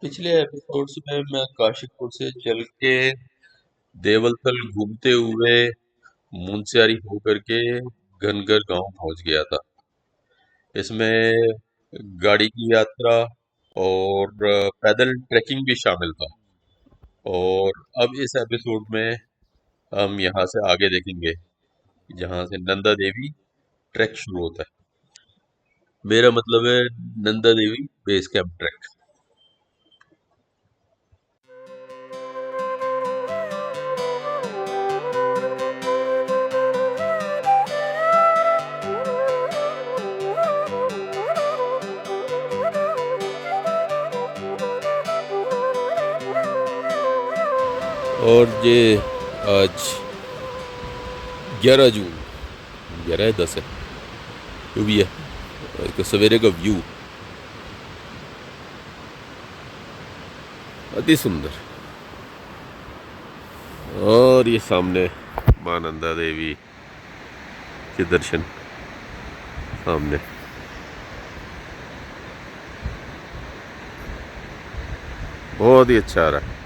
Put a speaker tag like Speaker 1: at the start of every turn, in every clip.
Speaker 1: पिछले एपिसोड्स में मैं काशिकपुर से चल के देवलतल घूमते हुए मुंशियारी होकर के घनगर गांव पहुंच गया था। इसमें गाड़ी की यात्रा और पैदल ट्रैकिंग भी शामिल था। और अब इस एपिसोड में हम यहाँ से आगे देखेंगे, जहाँ से नंदा देवी ट्रैक शुरू होता है। मेरा मतलब है Nanda Devi base camp track. और ये आज 11 जून, 11 है 10 है, जो भी है, इसका सवेरे का व्यू अति सुंदर। और ये सामने मां नंदा देवी के दर्शन सामने। बहुत ही अच्छा आ रहा है।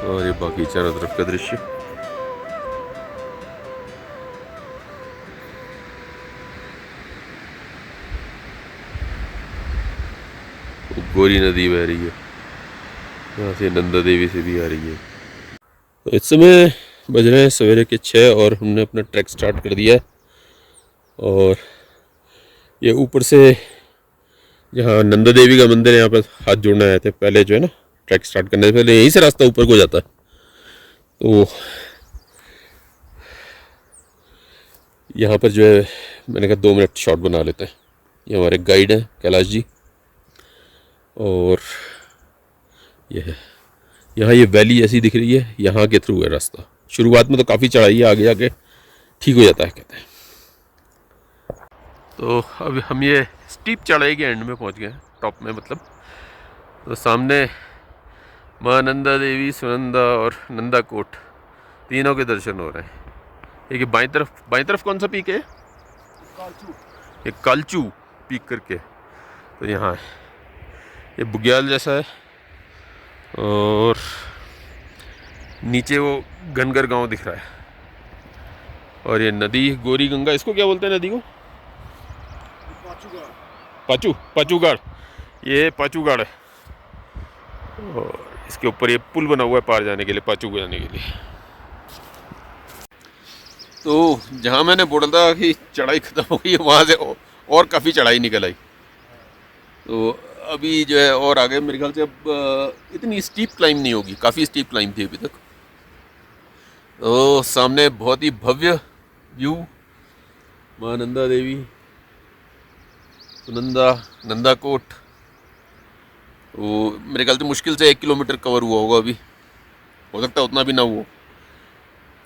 Speaker 1: और ये बाकी चारों तरफ का दृश्य। गोरी नदी बह रही है, यहाँ से नंदा देवी से भी आ रही है। तो इस समय बज रहे हैं सवेरे के 6 और हमने अपना ट्रैक स्टार्ट कर दिया है। और ये ऊपर से, जहाँ नंदा देवी का मंदिर है, यहाँ पर हाथ जोड़ने आए थे पहले, जो है ना, ट्रैक स्टार्ट करने से पहले यहीं से रास्ता ऊपर को जाता है। तो यहाँ पर जो है, मैंने कहा 2 मिनट शॉट बना लेते हैं। ये हमारे गाइड हैं कैलाश जी। और ये है, यहाँ ये वैली ऐसी दिख रही है, यहाँ के थ्रू है रास्ता। शुरुआत में तो काफ़ी चढ़ाई है, आगे आगे ठीक हो जाता है कहते हैं। तो अब हम ये स्टीप चढ़ाई के एंड में पहुँच गए हैं, टॉप में मतलब। तो सामने माँ नंदा देवी, सुनंदा और नंदा कोट, तीनों के दर्शन हो रहे हैं। एक बाईं तरफ कौन सा पीक है? एक कालचू पीक करके, तो यहाँ है। ये बुग्याल जैसा है। और नीचे वो घनगर गांव दिख रहा है। और ये नदी गोरी गंगा, इसको क्या बोलते हैं नदी को? पाचूगाड़। ये पाचूगाड़ है। और इसके ऊपर ये पुल बना हुआ है पार जाने के लिए, पाचू को जाने के लिए। तो जहाँ मैंने बोला था कि चढ़ाई खत्म हो गई है, वहाँ से और काफ़ी चढ़ाई निकल आई। तो अभी जो है और आगे मेरे ख्याल से अब इतनी स्टीप क्लाइम नहीं होगी, काफ़ी स्टीप क्लाइम थी अभी तक। तो सामने बहुत ही भव्य व्यू, माँ नंदा देवी, सुनंदा, नंदा कोट। वो मेरे ख्याल से मुश्किल से 1 किलोमीटर कवर हुआ होगा अभी, हो सकता है उतना भी ना हुआ।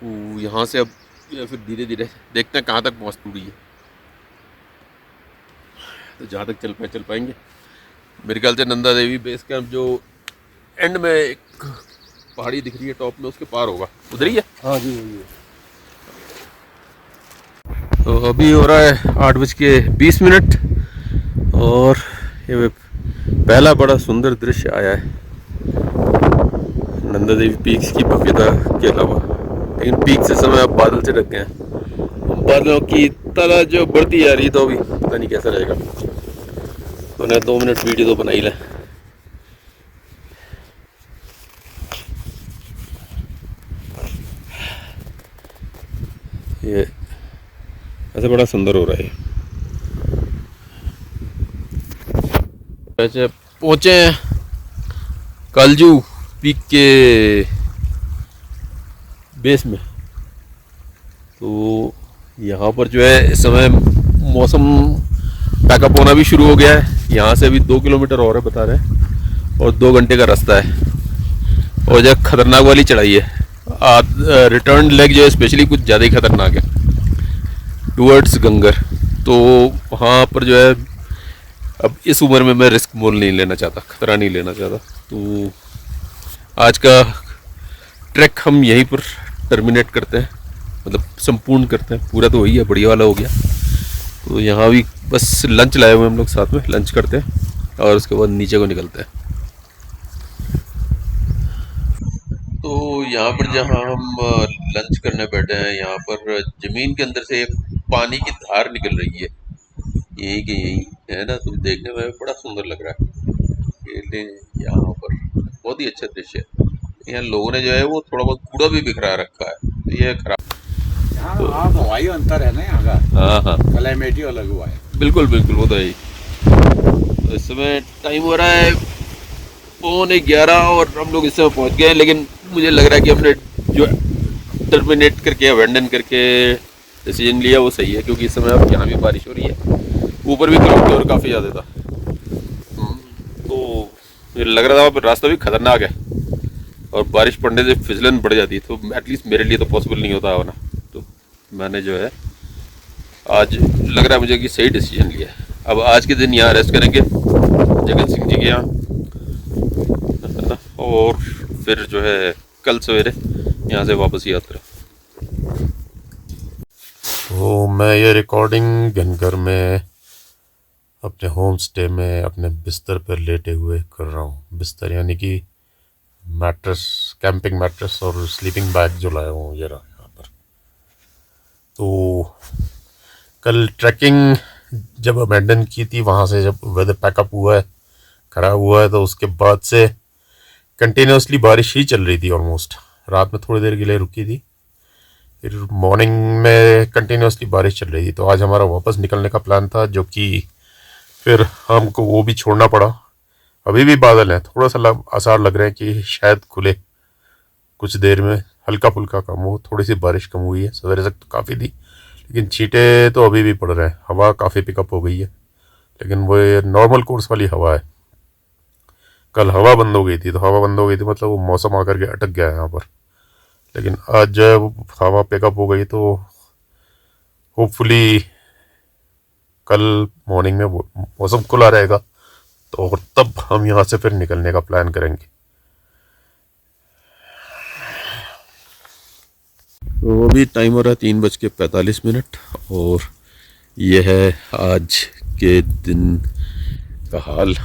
Speaker 1: तो यहाँ से अब या फिर धीरे धीरे देखते हैं कहाँ तक पहुँच रही है। तो जहाँ तक चल पाएंगे। मेरे ख्याल से नंदा देवी बेस कैंप जो एंड में एक पहाड़ी दिख रही है टॉप में, उसके पार होगा, उधर ही है।
Speaker 2: हाँ जी, वही है।
Speaker 1: तो अभी हो रहा है 8:20। और ये पहला बड़ा सुंदर दृश्य आया है नंदा देवी पीक्स की भव्यता के अलावा। लेकिन पीक से समय अब बादल से ढक गए हैं। बादलों की तला जो बढ़ती जा रही, तो अभी पता नहीं कैसा रहेगा। तो ने 2 मिनट वीडियो तो बना ही लें। ये ऐसे बड़ा सुंदर हो रहा है। वैसे पहुँचे हैं कालजू पीक के बेस में। तो यहाँ पर जो है इस समय मौसम पैकअप होना भी शुरू हो गया है। यहाँ से अभी 2 किलोमीटर और है बता रहे हैं, और 2 घंटे का रास्ता है। और जो खतरनाक वाली चढ़ाई है, रिटर्न लेग जो है स्पेशली कुछ ज़्यादा ही खतरनाक है, टूवर्ड्स गंगर। तो वहाँ पर जो है अब इस उम्र में मैं रिस्क मोल नहीं लेना चाहता, खतरा नहीं लेना चाहता। तो आज का ट्रैक हम यहीं पर टर्मिनेट करते हैं, मतलब संपूर्ण करते हैं। पूरा तो वही है, बढ़िया वाला हो गया। तो यहाँ भी बस लंच लाए हुए हम लोग, साथ में लंच करते हैं और उसके बाद नीचे को निकलते हैं। तो यहाँ पर जहाँ हम लंच करने बैठे हैं, यहाँ पर जमीन के अंदर से एक पानी की धार निकल रही है, यही के यही है ना। तो देखने में बड़ा सुंदर लग रहा है ये यहाँ पर, बहुत ही अच्छा दृश्य है। यहाँ लोगों ने जो है वो थोड़ा बहुत कूड़ा भी बिखरा रखा है, तो ये खराब।
Speaker 2: यहाँ आप हवाई अंतर है ना यहाँ का,
Speaker 1: हाँ हाँ
Speaker 2: क्लाइमेट ही अलग हुआ है।
Speaker 1: बिल्कुल बिल्कुल, वो तो है ही। तो इस समय टाइम हो रहा है 11:15 और हम लोग इस समय पहुँच गए हैं। लेकिन मुझे लग रहा है कि हमने जो टर्मिनेट करके, अबेंडन करके डिसीजन लिया वो सही है, क्योंकि इस समय अब यहाँ भी बारिश हो रही है, ऊपर भी क्लाउड कवर काफ़ी ज़्यादा था। तो मुझे लग रहा था रास्ता भी खतरनाक है और बारिश पड़ने से फिसलन बढ़ जाती है, तो एटलीस्ट मेरे लिए तो पॉसिबल नहीं होता होना। तो मैंने जो है आज लग रहा है मुझे कि सही डिसीजन लिया है। अब आज के दिन यहाँ रेस्ट करेंगे जगत सिंह जी के यहाँ, और फिर जो है कल सवेरे यहाँ से वापस यात्रा। तो मैं ये रिकॉर्डिंग घनघर में अपने होम स्टे में अपने बिस्तर पर लेटे हुए कर रहा हूँ। बिस्तर यानी कि मैट्रेस, कैंपिंग मैट्रेस और स्लीपिंग बैग जो लाया हूँ ये रहा यहाँ पर। तो कल ट्रैकिंग जब अबेंडन की थी, वहाँ से जब वेदर पैकअप हुआ है, ख़राब हुआ है, तो उसके बाद से कंटिन्यूसली बारिश ही चल रही थी। ऑलमोस्ट रात में थोड़ी देर के लिए रुकी थी, फिर मॉर्निंग में कंटिन्यूसली बारिश चल रही थी। तो आज हमारा वापस निकलने का प्लान था, जो कि फिर हमको वो भी छोड़ना पड़ा। अभी भी बादल हैं, थोड़ा सा आसार लग रहे हैं कि शायद खुले कुछ देर में, हल्का फुल्का कम हो। थोड़ी सी बारिश कम हुई है, सवेरे तक तो काफ़ी थी, लेकिन छींटे तो अभी भी पड़ रहे हैं। हवा काफ़ी पिकअप हो गई है, लेकिन वो ये नॉर्मल कोर्स वाली हवा है। कल हवा बंद हो गई थी, तो हवा बंद हो गई थी मतलब वो मौसम आकर के अटक गया है यहाँ पर। लेकिन आज जब हवा पिकअप हो गई, तो होपफुली कल मॉर्निंग में मौसम खुला रहेगा, तो और तब हम यहाँ से फिर निकलने का प्लान करेंगे। तो अभी टाइम हो रहा है 3:45, और यह है आज के दिन का हाल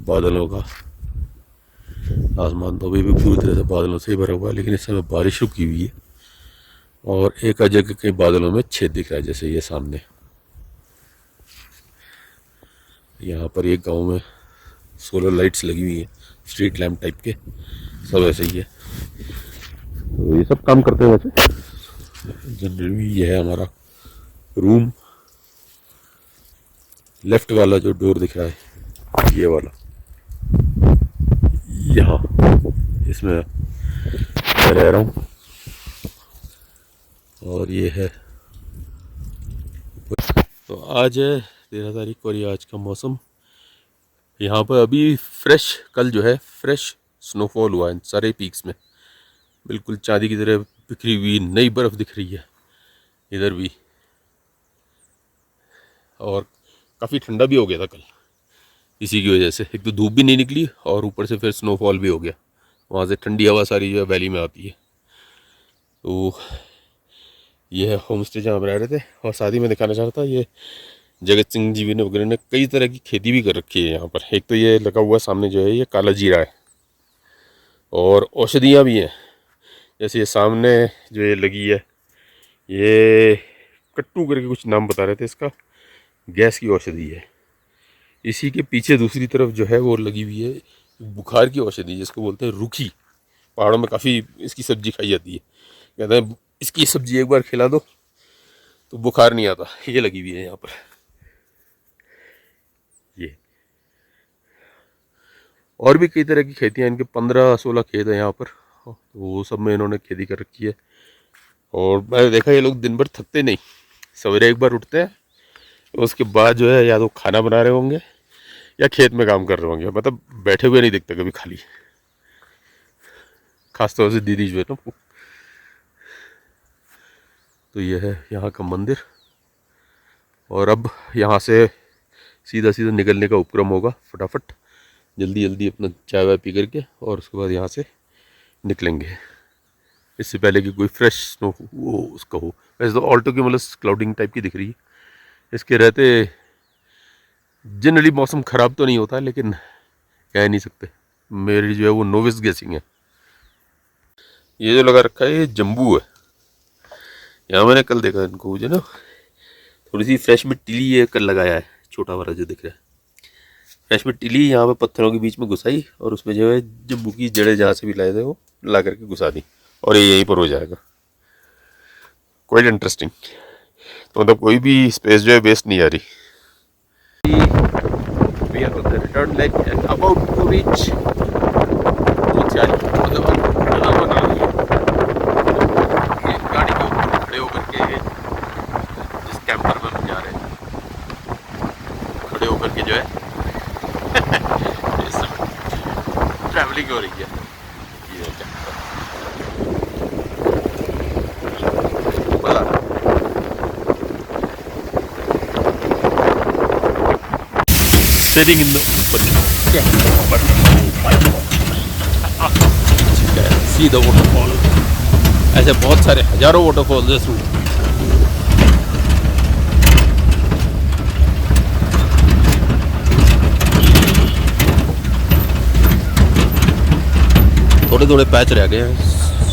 Speaker 1: बादलों का। आसमान तो अभी भी पूरी तरह से बादलों से ही भरा हुआ है, लेकिन इस समय बारिश रुकी हुई है और एक जगह के बादलों में छेद दिख रहा है, जैसे ये सामने। यहाँ पर एक गांव में सोलर लाइट्स लगी हुई है, स्ट्रीट लैम्प टाइप के, सब ऐसे ही है। तो ये सब काम करते हैं वैसे। जनरली ये है हमारा रूम। लेफ्ट वाला जो डोर दिख रहा है, ये वाला, यहाँ इसमें मैं रह रहा हूँ। और ये है, तो आज है 13 तारीख और ये आज का मौसम। यहाँ पर अभी फ्रेश, कल जो है फ्रेश स्नोफॉल हुआ है सारे पीक्स में, बिल्कुल चांदी की तरह बिखरी हुई नई बर्फ़ दिख रही है इधर भी। और काफ़ी ठंडा भी हो गया था कल, इसी की वजह से। एक तो धूप भी नहीं निकली और ऊपर से फिर स्नोफॉल भी हो गया। वहाँ से ठंडी हवा सारी जो है वैली में आती है। तो ये है होम स्टे जहाँ रह रहे थे। और साथ ही में दिखाना चाहता था, ये जगत सिंह जी ने वगैरह ने कई तरह की खेती भी कर रखी है यहाँ पर। एक तो ये लगा हुआ सामने जो है ये काला जीरा है, और औषधियाँ भी हैं। जैसे ये सामने जो ये लगी है, ये कट्टू करके कुछ नाम बता रहे थे इसका, गैस की औषधि है। इसी के पीछे दूसरी तरफ जो है वो लगी हुई है बुखार की औषधि, जिसको बोलते हैं रूखी। पहाड़ों में काफ़ी इसकी सब्जी खाई जाती है। कहते हैं इसकी सब्जी एक बार खिला दो तो बुखार नहीं आता। ये लगी हुई है यहाँ पर। ये और भी कई तरह की खेतियाँ, इनके 15-16 खेत हैं यहाँ पर, तो वो सब में इन्होंने खेती कर रखी है। और मैंने देखा ये लोग दिन भर थकते नहीं, सवेरे एक बार उठते हैं, उसके बाद जो है या तो खाना बना रहे होंगे या खेत में काम कर रहे होंगे, मतलब बैठे हुए नहीं दिखते कभी खाली। खासतौर से दीदी जो है ना। तो ये है यहाँ का मंदिर। और अब यहाँ से सीधा सीधा निकलने का उपक्रम होगा। फटाफट जल्दी जल्दी अपना चाय वाय पी करके और उसके बाद यहाँ से निकलेंगे, इससे पहले कि कोई फ्रेश स्नो वो उसका हो। वैसे तो ऑल्टो की मतलब क्लाउडिंग टाइप की दिख रही है, इसके रहते जनरली मौसम ख़राब तो नहीं होता, लेकिन कह नहीं सकते। मेरी जो है वो नोविस गेसिंग है। ये जो लगा रखा है ये जम्बू है। यहाँ मैंने कल देखा इनको, मुझे ना थोड़ी सी फ्रेश मिट्टी ली है, कल लगाया है, छोटा वाला जो दिख रहा है। फ्रेश मिट्टी ली यहाँ पे पत्थरों के बीच में घुसाई और उसमें जो है जम्बू की जड़ें जहाँ से भी लाए थे वो ला करके घुसा दी और ये यहीं पर हो जाएगा। Quite interesting. तो मतलब कोई भी स्पेस जो है वेस्ट नहीं आ रही। We are on the return leg and about to reach ऊंचाई, मतलब अब ढला बना लिया। ये गाड़ी के ऊपर खड़े होकर के जिस कैंपर में हम जा रहे हैं, खड़े होकर के जो है ट्रैवलिंग हो रही है। ये कैंपर मजा sitting in the open see the waterfall। ऐसे बहुत सारे हजारों वाटरफॉल है इसमें। थोड़े थोड़े पैच रह गए हैं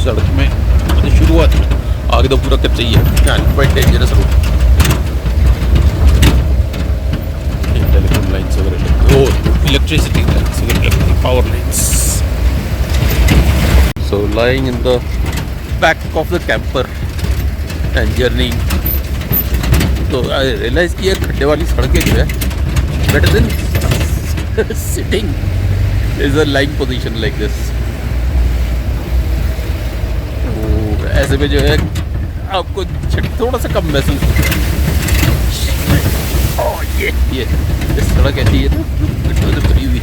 Speaker 1: सड़क में, मतलब शुरुआत में, आगे तो पूरा कच्चा ही है। Quite dangerous road. Telephone lines वगैरह, और इलेक्ट्रिसिटी लाइन्स वगैरह, power lines. So lying in the back of the camper and journey. तो आई रियलाइज कि ये खड्डे वाली सड़कें जो है better than sitting is a lying position like this. ऐसे में जो है आपको थोड़ा सा कम महसूस होता है। ये सड़क ऐसी है ना गड्ढों से भरी हुई।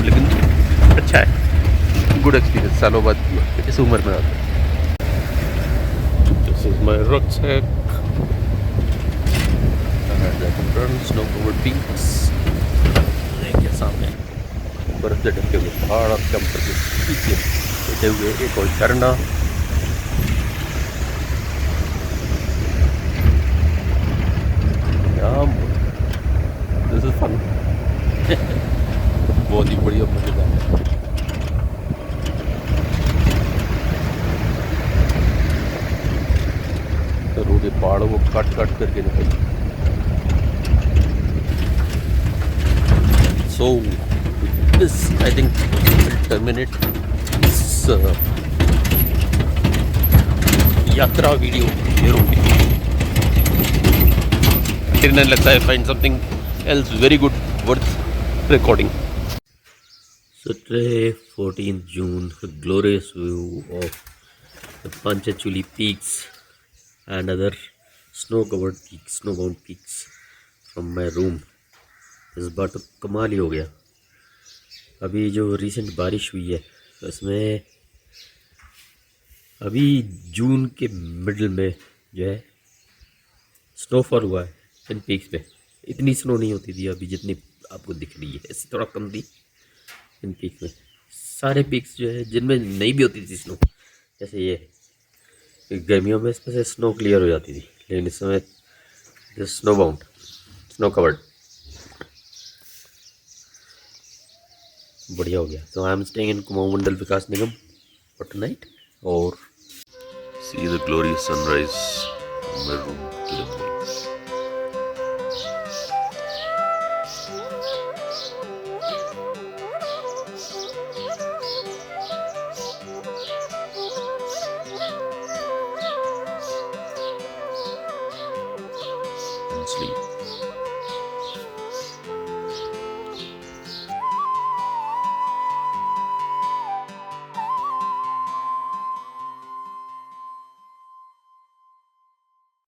Speaker 1: लेकिन अच्छा है, गुड एक्सपीरियंस। सालों बाद इस उम्र में आता है। This is my rucksack and I can run snow-covered peaks। देखिए सामने बर्फ से ढके हुए पहाड़ और कैंपर के पीछे बैठे हुए एक और झरना। This is fun. बहुत ही बढ़िया मजेदार। तो रोड पहाड़ों को काट काट करके निकल। So this I think will terminate this यात्रा वीडियो here only। फिर नहीं लगता है find something else very good worth recording। Saturday 14th June, a glorious view of the Panchachuli peaks and other snow-covered peaks, snow-bound peaks from my room। इस बार तो कमाल ही हो गया। अभी जो रिसेंट बारिश हुई है उसमें अभी जून के मिडल में जो है स्नोफॉल हुआ है इन पीक्स पे। इतनी स्नो नहीं होती थी अभी जितनी आपको दिख रही है, ऐसी थोड़ा कम थी इन पीक्स में। सारे पीक्स जो है जिनमें नहीं भी होती थी स्नो, जैसे ये गर्मियों में इसमें से स्नो क्लियर हो जाती थी, लेकिन इस समय स्नो बाउंड, स्नो कवर्ड, बढ़िया हो गया। तो I am staying in Kumaon Mandal Vikas Nigam for tonight और see the glorious sunrise from my room to the